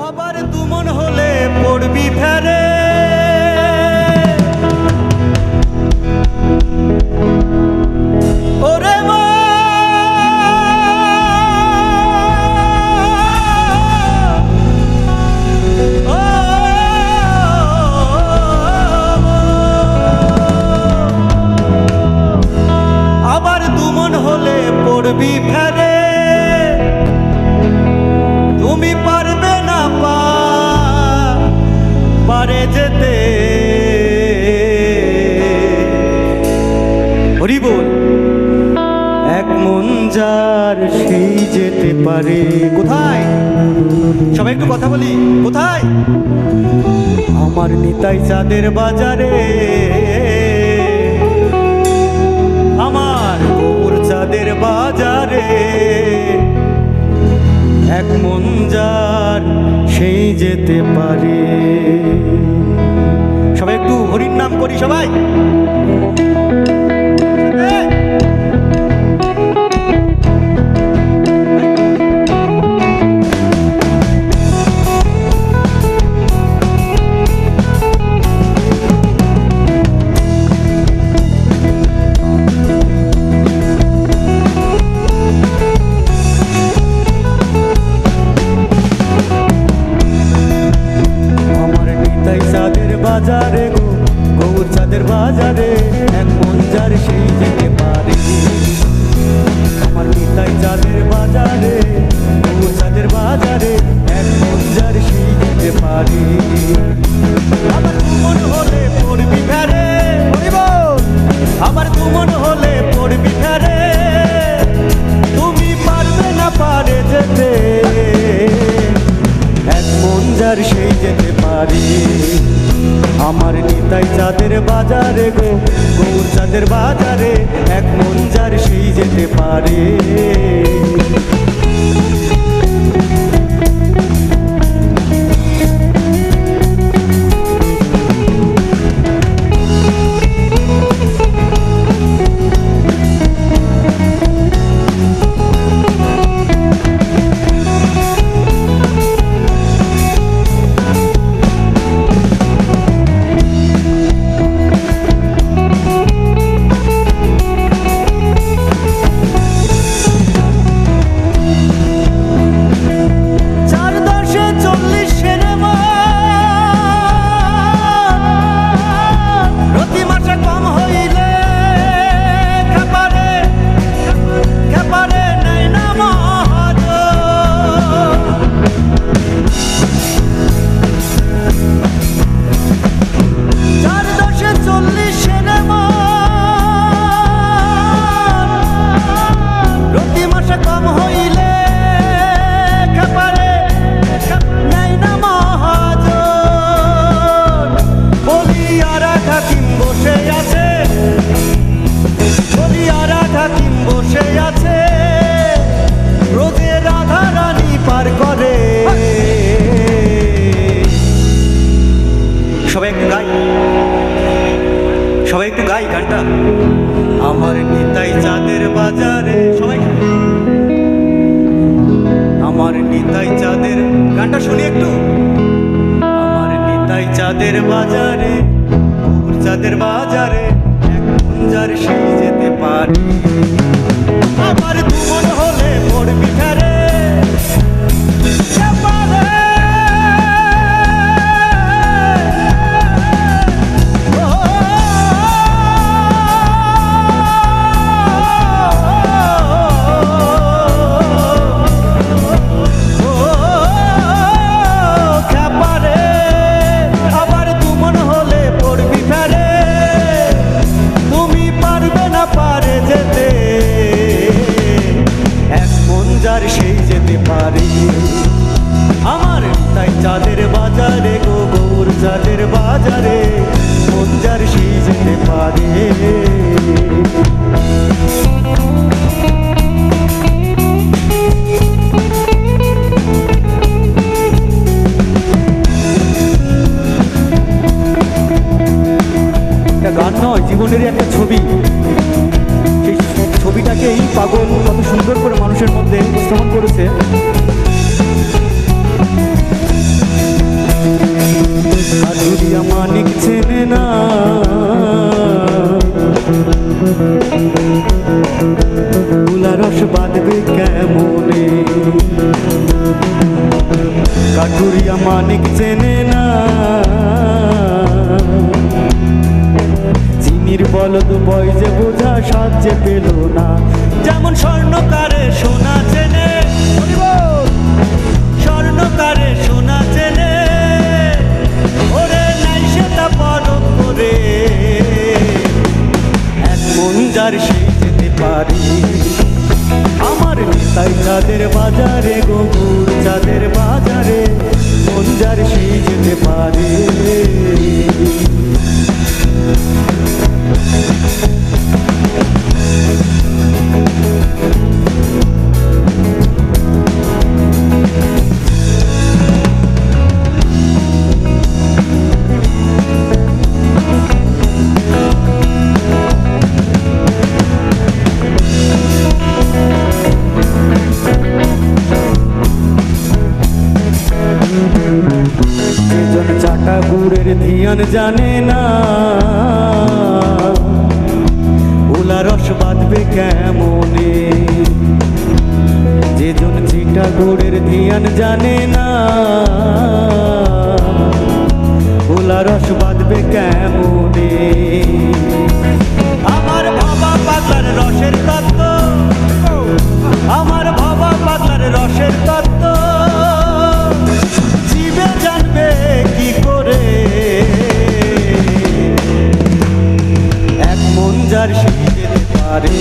আবার তুমন হলে পড়বি ফেরে ওরে মা আবার তুমন হলে পড়বি ফেরে তুমি পারবে না পারে যেতে হরি বল এক মন যার সেই যেতে পারে কোথায় সবাই একটু কথা বলি কোথায় আমার নিতাই চাঁদের বাজারে আমার গৌর চাঁদের বাজারে এক মন যার সেই যেতে পারে সবাই একটু হরির নাম করি সবাই বাজারে গো গৌর চাঁদের বাজারে এক মন যার সেই যেতে পারে আমার নিতাই চাঁদের বাজারে গৌর চাঁদের বাজারে এক মন যার সেই যেতে পারে আবার তুমন হলে পড়বি ফেরে আবার তুমন হলে পড়বি ফেরে তুমি পারবে না পারে যেতে এক মন যার সেই যেতে পারে আমার নিতাই চাঁদের বাজারে গো গৌর চাঁদের বাজারে এক মন যার সেই যেতে পারে সবাই একটু গাই গানটা আমার নিতাই চাঁদের বাজারে সবাই আমার নিতাই চাঁদের গানটা শুনি একটু আমার নিতাই চাঁদের বাজারে গৌর চাঁদের বাজারে এক মন যার সেই যেতে পারে আবার তুমন হলে পড়বি ফেরে যার তুলা রস বাঁধবে কেমনে, কাঠুরিয়া মানিক চেনে না, চিনির বলদ বয় যে বোঝা সাজে পেল না। যেমন স্বর্ণকারে সোনা চেনে, স্বর্ণকারে সোনা চেনে, ওরে নাই সেটা পরখ করে, এক মন যার সেই যেতে পারে। আমার নিতাই চাঁদের বাজারে, গবুর চাঁদের বাজারে, মন যার সেই যেতে পারে। যেজন চাটা গুড়ের ধিয়ান জানে না, উলা রস বাঁধবে কেমনে। যেজন চিটা গুড়ের ধিয়ান জানে না, উলা রস বাঁধবে কেমনে। আমার বাবা পাতার রসের তত্ত্ব, আমার বাবা পাতার রসের তত্ত্ব জীবে জানবে কি করে, এক মন যার সেই যেতে পারে।